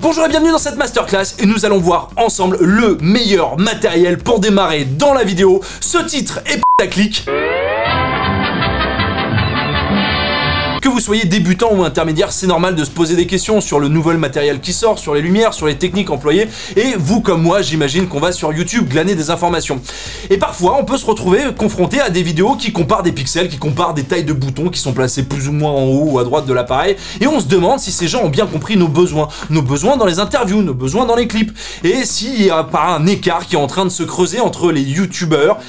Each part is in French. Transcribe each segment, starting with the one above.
Bonjour et bienvenue dans cette masterclass et nous allons voir ensemble le meilleur matériel pour démarrer dans la vidéo. Ce titre est putaclic. Que vous soyez débutant ou intermédiaire, c'est normal de se poser des questions sur le nouvel matériel qui sort, sur les lumières, sur les techniques employées. Et vous comme moi, j'imagine qu'on va sur YouTube glaner des informations. Et parfois, on peut se retrouver confronté à des vidéos qui comparent des pixels, qui comparent des tailles de boutons qui sont placés plus ou moins en haut ou à droite de l'appareil. Et on se demande si ces gens ont bien compris nos besoins dans les interviews, nos besoins dans les clips. Et s'il n'y a pas un écart qui est en train de se creuser entre les youtubeurs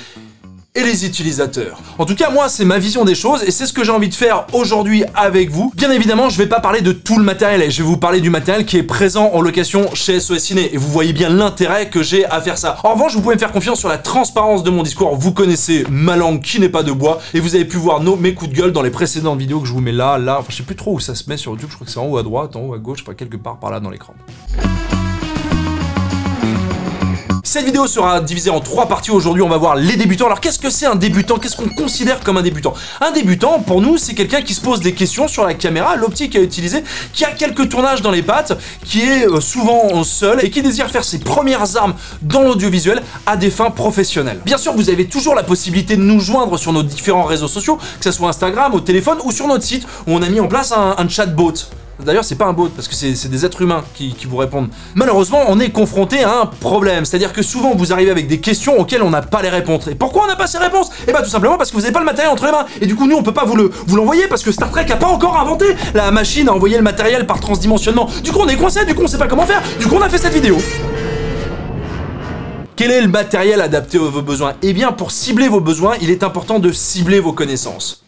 et les utilisateurs. En tout cas, moi, c'est ma vision des choses et c'est ce que j'ai envie de faire aujourd'hui avec vous. Bien évidemment, je vais pas parler de tout le matériel, je vais vous parler du matériel qui est présent en location chez SOS Ciné et vous voyez bien l'intérêt que j'ai à faire ça. En revanche, vous pouvez me faire confiance sur la transparence de mon discours. Vous connaissez ma langue qui n'est pas de bois et vous avez pu voir mes coups de gueule dans les précédentes vidéos que je vous mets là, enfin, je sais plus trop où ça se met sur YouTube, je crois que c'est en haut à droite, en haut à gauche, enfin quelque part par là dans l'écran. Cette vidéo sera divisée en 3 parties. Aujourd'hui, on va voir les débutants. Alors, qu'est-ce que c'est un débutant? Qu'est-ce qu'on considère comme un débutant? Un débutant, pour nous, c'est quelqu'un qui se pose des questions sur la caméra, l'optique à utiliser, qui a quelques tournages dans les pattes, qui est souvent seul et qui désire faire ses premières armes dans l'audiovisuel à des fins professionnelles. Bien sûr, vous avez toujours la possibilité de nous joindre sur nos différents réseaux sociaux, que ce soit Instagram, au téléphone ou sur notre site où on a mis en place un chatbot. D'ailleurs, c'est pas un bot, parce que c'est des êtres humains qui vous répondent. Malheureusement, on est confronté à un problème, c'est-à-dire que souvent, vous arrivez avec des questions auxquelles on n'a pas les réponses. Et pourquoi on n'a pas ces réponses? Eh bah tout simplement parce que vous n'avez pas le matériel entre les mains. Et du coup, nous, on peut pas vous l'envoyer, parce que Star Trek a pas encore inventé la machine à envoyer le matériel par transdimensionnement. Du coup, on est coincé, du coup, on sait pas comment faire, du coup, on a fait cette vidéo. Quel est le matériel adapté à vos besoins? Eh bien, pour cibler vos besoins, il est important de cibler vos connaissances.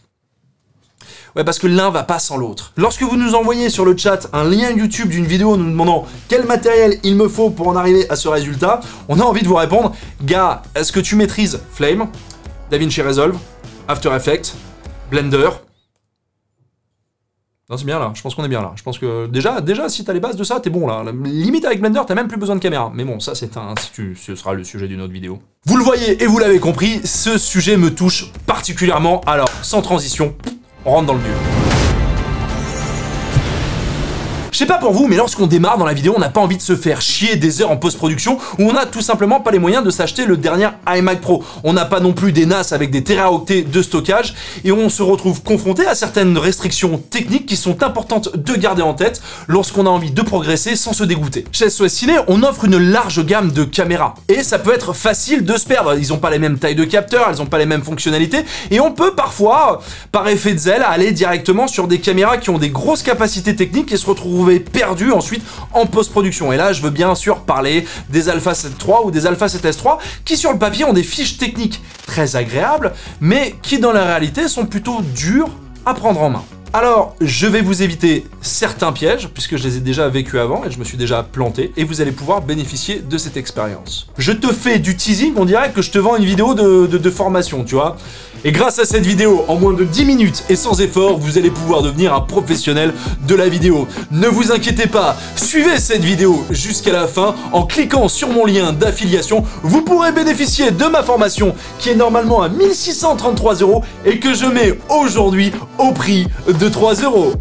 Ouais, parce que l'un va pas sans l'autre. Lorsque vous nous envoyez sur le chat un lien YouTube d'une vidéo nous demandant quel matériel il me faut pour en arriver à ce résultat, on a envie de vous répondre, gars, est-ce que tu maîtrises Flame, DaVinci Resolve, After Effects, Blender? Non, c'est bien là, je pense qu'on est bien là. Je pense que déjà si t'as les bases de ça, t'es bon là. Limite avec Blender, t'as même plus besoin de caméra. Mais bon, ça ce sera le sujet d'une autre vidéo. Vous le voyez et vous l'avez compris, ce sujet me touche particulièrement. Alors, sans transition, on rentre dans le dur. Je sais pas pour vous, mais lorsqu'on démarre dans la vidéo, on n'a pas envie de se faire chier des heures en post-production où on n'a tout simplement pas les moyens de s'acheter le dernier iMac Pro. On n'a pas non plus des NAS avec des téraoctets de stockage et on se retrouve confronté à certaines restrictions techniques qui sont importantes de garder en tête lorsqu'on a envie de progresser sans se dégoûter. Chez SOS Ciné, on offre une large gamme de caméras et ça peut être facile de se perdre. Ils n'ont pas les mêmes tailles de capteurs, elles n'ont pas les mêmes fonctionnalités et on peut parfois, par effet de zèle, aller directement sur des caméras qui ont des grosses capacités techniques et se retrouver perdu ensuite en post-production. Et là, je veux bien sûr parler des Alpha 7 III ou des Alpha 7S III qui sur le papier ont des fiches techniques très agréables, mais qui dans la réalité sont plutôt dures à prendre en main. Alors, je vais vous éviter certains pièges, puisque je les ai déjà vécus avant et je me suis déjà planté, et vous allez pouvoir bénéficier de cette expérience. Je te fais du teasing, on dirait que je te vends une vidéo de formation, tu vois. Et grâce à cette vidéo, en moins de 10 minutes et sans effort, vous allez pouvoir devenir un professionnel de la vidéo. Ne vous inquiétez pas, suivez cette vidéo jusqu'à la fin. En cliquant sur mon lien d'affiliation, vous pourrez bénéficier de ma formation qui est normalement à 1633 € et que je mets aujourd'hui au prix de 3 €.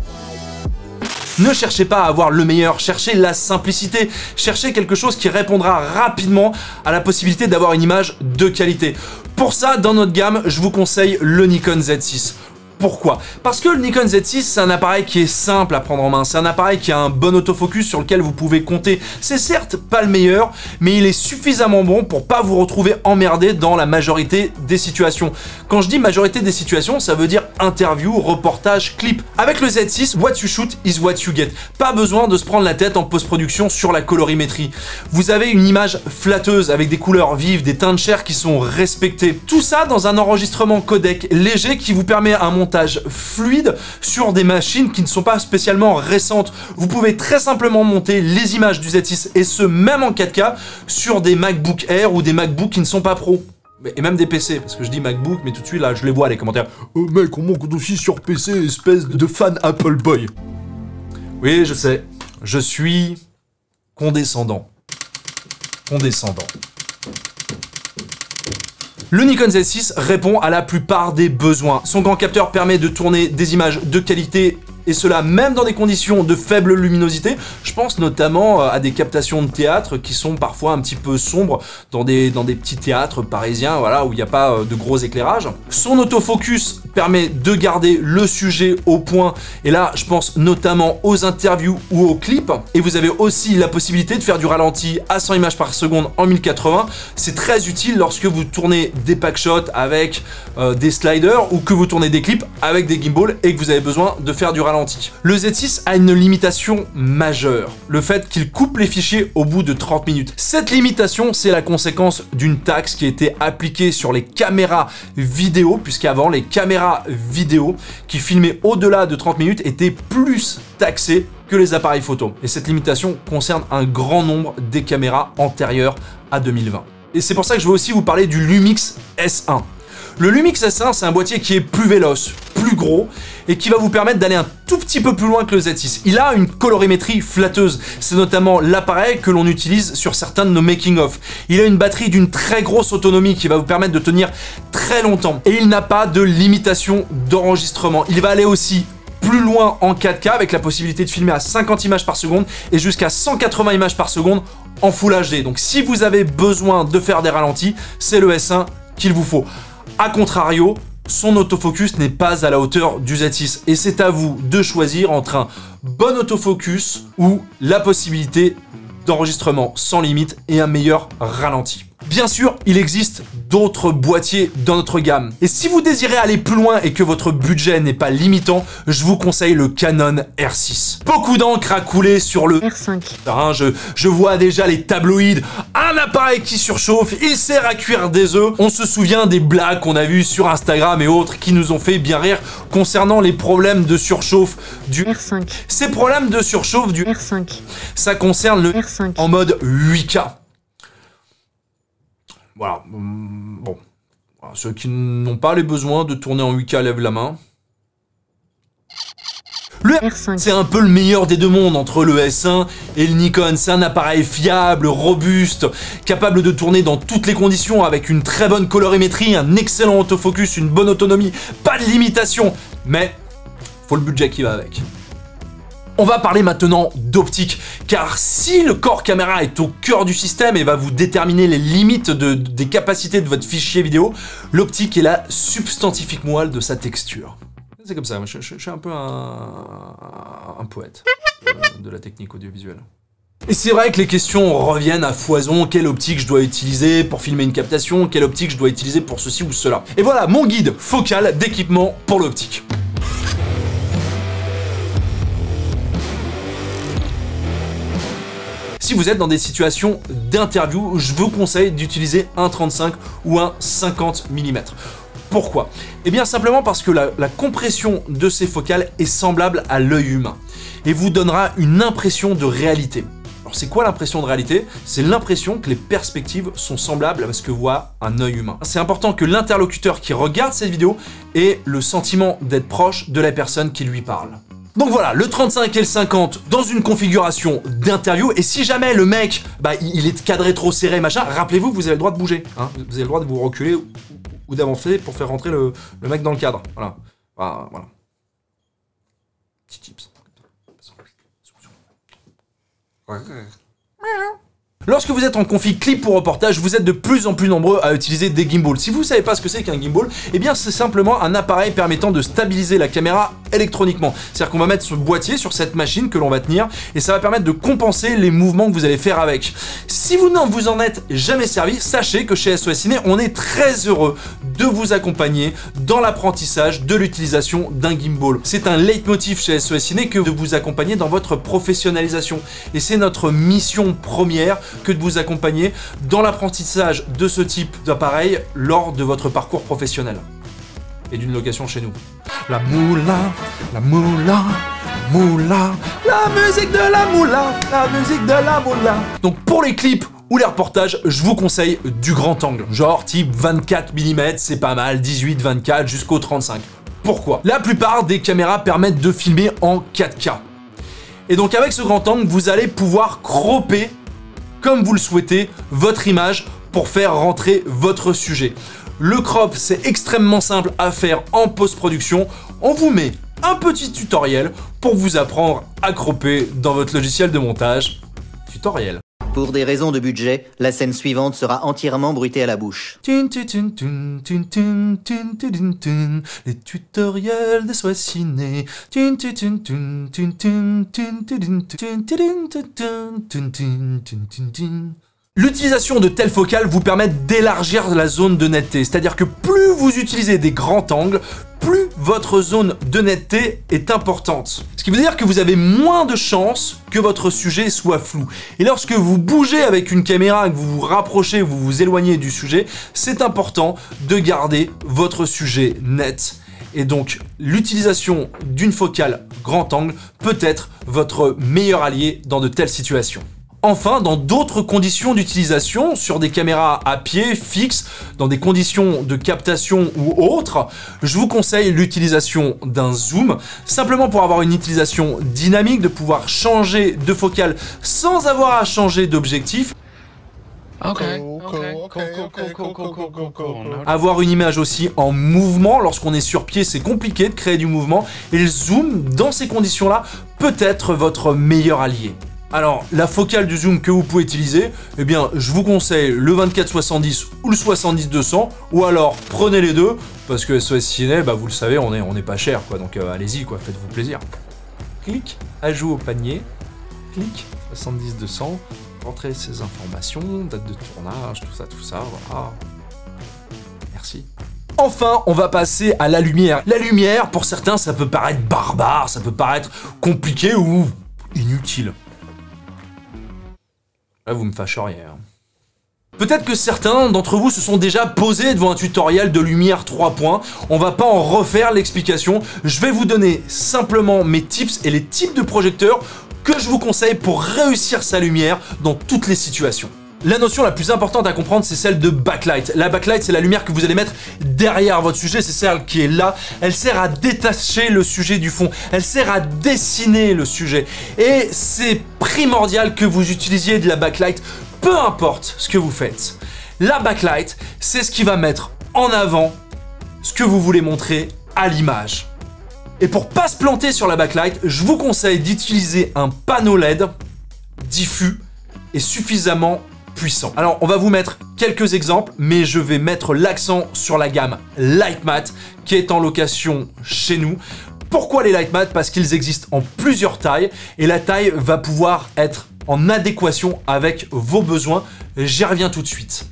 Ne cherchez pas à avoir le meilleur, cherchez la simplicité, cherchez quelque chose qui répondra rapidement à la possibilité d'avoir une image de qualité. Pour ça, dans notre gamme, je vous conseille le Nikon Z6. Pourquoi? Parce que le Nikon Z6, c'est un appareil qui est simple à prendre en main, c'est un appareil qui a un bon autofocus sur lequel vous pouvez compter. C'est certes pas le meilleur, mais il est suffisamment bon pour pas vous retrouver emmerdé dans la majorité des situations. Quand je dis majorité des situations, ça veut dire interview, reportage, clip. Avec le Z6, what you shoot is what you get. Pas besoin de se prendre la tête en post-production sur la colorimétrie. Vous avez une image flatteuse avec des couleurs vives, des teintes de chair qui sont respectées. Tout ça dans un enregistrement codec léger qui vous permet un montage fluide sur des machines qui ne sont pas spécialement récentes. Vous pouvez très simplement monter les images du Z6 et ce même en 4K sur des MacBook Air ou des MacBook qui ne sont pas pro. Et même des PC, parce que je dis MacBook, mais tout de suite là je les vois les commentaires. Oh mec, on monte aussi sur PC, espèce de fan Apple Boy. Oui, je sais, je suis condescendant. Le Nikon Z6 répond à la plupart des besoins. Son grand capteur permet de tourner des images de qualité et cela même dans des conditions de faible luminosité. Je pense notamment à des captations de théâtre qui sont parfois un petit peu sombres dans des petits théâtres parisiens, voilà, où il n'y a pas de gros éclairage. Son autofocus permet de garder le sujet au point, et là je pense notamment aux interviews ou aux clips, et vous avez aussi la possibilité de faire du ralenti à 100 images par seconde en 1080. C'est très utile lorsque vous tournez des packshots avec des sliders ou que vous tournez des clips avec des gimbals et que vous avez besoin de faire du ralenti. Le Z6 a une limitation majeure, le fait qu'il coupe les fichiers au bout de 30 minutes. Cette limitation, c'est la conséquence d'une taxe qui a été appliquée sur les caméras vidéo, puisqu'avant, les caméras vidéo qui filmaient au-delà de 30 minutes étaient plus taxées que les appareils photo. Et cette limitation concerne un grand nombre des caméras antérieures à 2020. Et c'est pour ça que je vais aussi vous parler du Lumix S1. Le Lumix S1, c'est un boîtier qui est plus véloce, plus gros, et qui va vous permettre d'aller un tout petit peu plus loin que le Z6. Il a une colorimétrie flatteuse. C'est notamment l'appareil que l'on utilise sur certains de nos making-of. Il a une batterie d'une très grosse autonomie qui va vous permettre de tenir très longtemps. Et il n'a pas de limitation d'enregistrement. Il va aller aussi plus loin en 4K avec la possibilité de filmer à 50 images par seconde et jusqu'à 180 images par seconde en Full HD. Donc si vous avez besoin de faire des ralentis, c'est le S1 qu'il vous faut. A contrario, son autofocus n'est pas à la hauteur du Z6 et c'est à vous de choisir entre un bon autofocus ou la possibilité d'enregistrement sans limite et un meilleur ralenti. Bien sûr, il existe d'autres boîtiers dans notre gamme. Et si vous désirez aller plus loin et que votre budget n'est pas limitant, je vous conseille le Canon R6. Beaucoup d'encre a coulé sur le R5. Hein, je vois déjà les tabloïds. Un appareil qui surchauffe, il sert à cuire des œufs. On se souvient des blagues qu'on a vues sur Instagram et autres qui nous ont fait bien rire concernant les problèmes de surchauffe du R5. Ces problèmes de surchauffe du R5. Ça concerne le R5. en mode 8K. Voilà, bon, voilà, ceux qui n'ont pas les besoins de tourner en 8K lèvent la main. Le R5. C'est un peu le meilleur des deux mondes entre le S1 et le Nikon. C'est un appareil fiable, robuste, capable de tourner dans toutes les conditions avec une très bonne colorimétrie, un excellent autofocus, une bonne autonomie, pas de limitation, mais faut le budget qui va avec. On va parler maintenant d'optique, car si le corps caméra est au cœur du système et va vous déterminer les limites des capacités de votre fichier vidéo, l'optique est la substantifique moelle de sa texture. C'est comme ça, je suis un peu un poète de la technique audiovisuelle. Et c'est vrai que les questions reviennent à foison, quelle optique je dois utiliser pour filmer une captation, quelle optique je dois utiliser pour ceci ou cela. Et voilà mon guide focal d'équipement pour l'optique. Si vous êtes dans des situations d'interview, je vous conseille d'utiliser un 35 ou un 50 mm. Pourquoi? Eh bien simplement parce que la compression de ces focales est semblable à l'œil humain et vous donnera une impression de réalité. Alors c'est quoi l'impression de réalité? C'est l'impression que les perspectives sont semblables à ce que voit un œil humain. C'est important que l'interlocuteur qui regarde cette vidéo ait le sentiment d'être proche de la personne qui lui parle. Donc voilà, le 35 et le 50 dans une configuration d'interview, et si jamais le mec, il est cadré trop serré, machin, rappelez-vous que vous avez le droit de bouger, hein. Vous avez le droit de vous reculer ou d'avancer pour faire rentrer le mec dans le cadre, voilà. Voilà. Petit tips. Lorsque vous êtes en config clip ou reportage, vous êtes de plus en plus nombreux à utiliser des gimbals. Si vous ne savez pas ce que c'est qu'un gimbal, eh bien c'est simplement un appareil permettant de stabiliser la caméra électroniquement. C'est-à-dire qu'on va mettre ce boîtier sur cette machine que l'on va tenir et ça va permettre de compenser les mouvements que vous allez faire avec. Si vous n'en vous en êtes jamais servi, sachez que chez SOS Ciné, on est très heureux de vous accompagner dans l'apprentissage de l'utilisation d'un gimbal. C'est un leitmotiv chez SOS Ciné que de vous accompagner dans votre professionnalisation. Et c'est notre mission première que de vous accompagner dans l'apprentissage de ce type d'appareil lors de votre parcours professionnel et d'une location chez nous. La moula, la moula, moula, la musique de la moula, la musique de la moula. Donc pour les clips ou les reportages, je vous conseille du grand angle, genre type 24 mm, c'est pas mal, 18, 24 jusqu'au 35. Pourquoi? La plupart des caméras permettent de filmer en 4K. Et donc avec ce grand angle, vous allez pouvoir cropper comme vous le souhaitez, votre image pour faire rentrer votre sujet. Le crop, c'est extrêmement simple à faire en post-production. On vous met un petit tutoriel pour vous apprendre à cropper dans votre logiciel de montage. Tutoriel. Pour des raisons de budget, la scène suivante sera entièrement bruitée à la bouche. Les tutoriels de Sois Ciné. L'utilisation de telles focales vous permet d'élargir la zone de netteté, c'est-à-dire que plus vous utilisez des grands angles, plus votre zone de netteté est importante. Ce qui veut dire que vous avez moins de chances que votre sujet soit flou. Et lorsque vous bougez avec une caméra, que vous vous rapprochez, vous vous éloignez du sujet, c'est important de garder votre sujet net. Et donc, l'utilisation d'une focale grand angle peut être votre meilleur allié dans de telles situations. Enfin, dans d'autres conditions d'utilisation, sur des caméras à pied, fixes, dans des conditions de captation ou autres, je vous conseille l'utilisation d'un zoom, simplement pour avoir une utilisation dynamique, de pouvoir changer de focale sans avoir à changer d'objectif. Avoir une image aussi en mouvement, lorsqu'on est sur pied, c'est compliqué de créer du mouvement, et le zoom, dans ces conditions-là, peut être votre meilleur allié. Alors, la focale du zoom que vous pouvez utiliser, eh bien, je vous conseille le 24-70 ou le 70-200, ou alors prenez les deux, parce que SOS Ciné, bah, vous le savez, on est pas cher, quoi, donc allez-y, quoi, faites-vous plaisir. Clic, ajout au panier, clic, 70-200, rentrez ces informations, date de tournage, tout ça, voilà. Merci. Enfin, on va passer à la lumière. La lumière, pour certains, ça peut paraître barbare, ça peut paraître compliqué ou inutile. Là, vous me fâcheriez. Peut-être que certains d'entre vous se sont déjà posés devant un tutoriel de lumière 3 points. On va pas en refaire l'explication. Je vais vous donner simplement mes tips et les types de projecteurs que je vous conseille pour réussir sa lumière dans toutes les situations. La notion la plus importante à comprendre, c'est celle de backlight. La backlight, c'est la lumière que vous allez mettre derrière votre sujet, c'est celle qui est là. Elle sert à détacher le sujet du fond, elle sert à dessiner le sujet. Et c'est primordial que vous utilisiez de la backlight, peu importe ce que vous faites. La backlight, c'est ce qui va mettre en avant ce que vous voulez montrer à l'image. Et pour pas se planter sur la backlight, je vous conseille d'utiliser un panneau LED diffus et suffisamment puissant. Alors, on va vous mettre quelques exemples, mais je vais mettre l'accent sur la gamme Lightmatte qui est en location chez nous. Pourquoi les Lightmatte? Parce qu'ils existent en plusieurs tailles et la taille va pouvoir être en adéquation avec vos besoins. J'y reviens tout de suite.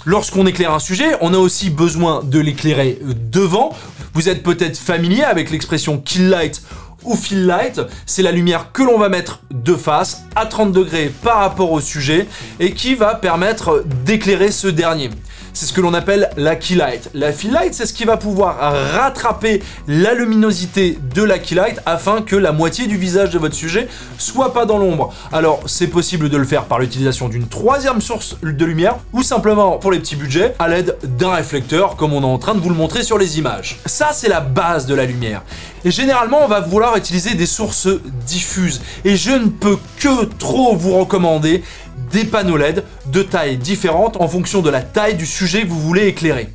Lorsqu'on éclaire un sujet, on a aussi besoin de l'éclairer devant. Vous êtes peut-être familier avec l'expression kill light ou fill light, c'est la lumière que l'on va mettre de face à 30 degrés par rapport au sujet et qui va permettre d'éclairer ce dernier. C'est ce que l'on appelle la key light. La fill light, c'est ce qui va pouvoir rattraper la luminosité de la key light afin que la moitié du visage de votre sujet soit pas dans l'ombre. Alors, c'est possible de le faire par l'utilisation d'une troisième source de lumière ou simplement, pour les petits budgets, à l'aide d'un réflecteur, comme on est en train de vous le montrer sur les images. Ça, c'est la base de la lumière. Et généralement, on va vouloir utiliser des sources diffuses. Et je ne peux que trop vous recommander des panneaux LED de tailles différentes en fonction de la taille du sujet que vous voulez éclairer.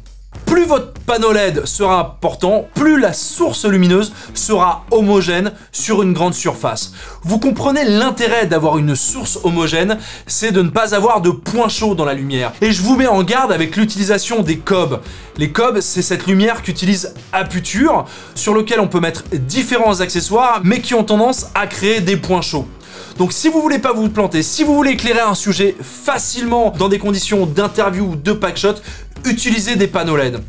Plus votre panneau LED sera important, plus la source lumineuse sera homogène sur une grande surface. Vous comprenez l'intérêt d'avoir une source homogène, c'est de ne pas avoir de points chauds dans la lumière. Et je vous mets en garde avec l'utilisation des cobs. Les cobs, c'est cette lumière qu'utilise Aputure, sur lequel on peut mettre différents accessoires, mais qui ont tendance à créer des points chauds. Donc si vous voulez pas vous planter, si vous voulez éclairer un sujet facilement dans des conditions d'interview ou de packshot, utilisez des panneaux LED.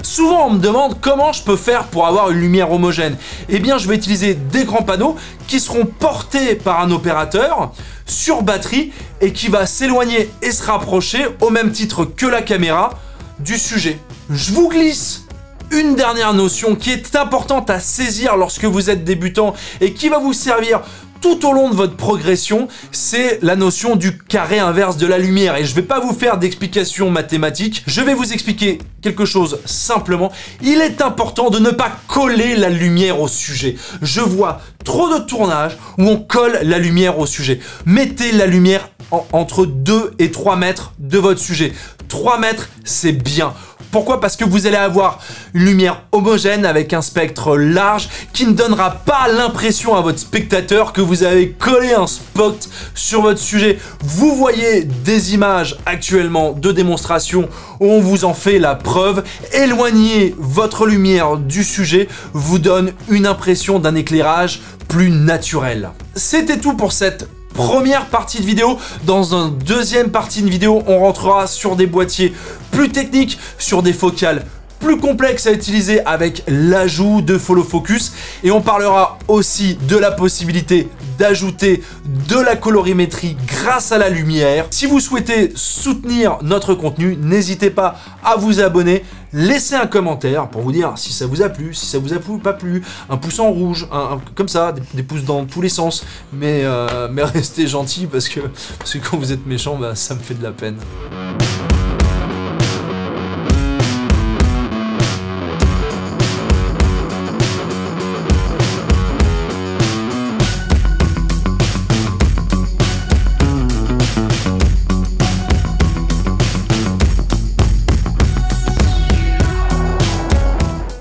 Souvent on me demande comment je peux faire pour avoir une lumière homogène. Eh bien je vais utiliser des grands panneaux qui seront portés par un opérateur sur batterie et qui va s'éloigner et se rapprocher au même titre que la caméra du sujet. Je vous glisse une dernière notion qui est importante à saisir lorsque vous êtes débutant et qui va vous servir tout au long de votre progression, c'est la notion du carré inverse de la lumière. Et je ne vais pas vous faire d'explications mathématiques, je vais vous expliquer quelque chose simplement. Il est important de ne pas coller la lumière au sujet. Je vois trop de tournages où on colle la lumière au sujet. Mettez la lumière entre 2 et 3 mètres de votre sujet. 3 mètres, c'est bien. Pourquoi? Parce que vous allez avoir une lumière homogène avec un spectre large qui ne donnera pas l'impression à votre spectateur que vous avez collé un spot sur votre sujet. Vous voyez des images actuellement de démonstration où on vous en fait la preuve. Éloigner votre lumière du sujet vous donne une impression d'un éclairage plus naturel. C'était tout pour cette première partie de vidéo. Dans une deuxième partie de vidéo, on rentrera sur des boîtiers plus techniques, sur des focales plus complexes à utiliser avec l'ajout de follow focus, et on parlera aussi de la possibilité d'ajouter de la colorimétrie grâce à la lumière. Si vous souhaitez soutenir notre contenu, n'hésitez pas à vous abonner, laissez un commentaire pour vous dire si ça vous a plu, si ça vous a plu ou pas plu, un pouce en rouge, comme ça, des pouces dans tous les sens, mais restez gentils parce que quand vous êtes méchant, bah, ça me fait de la peine.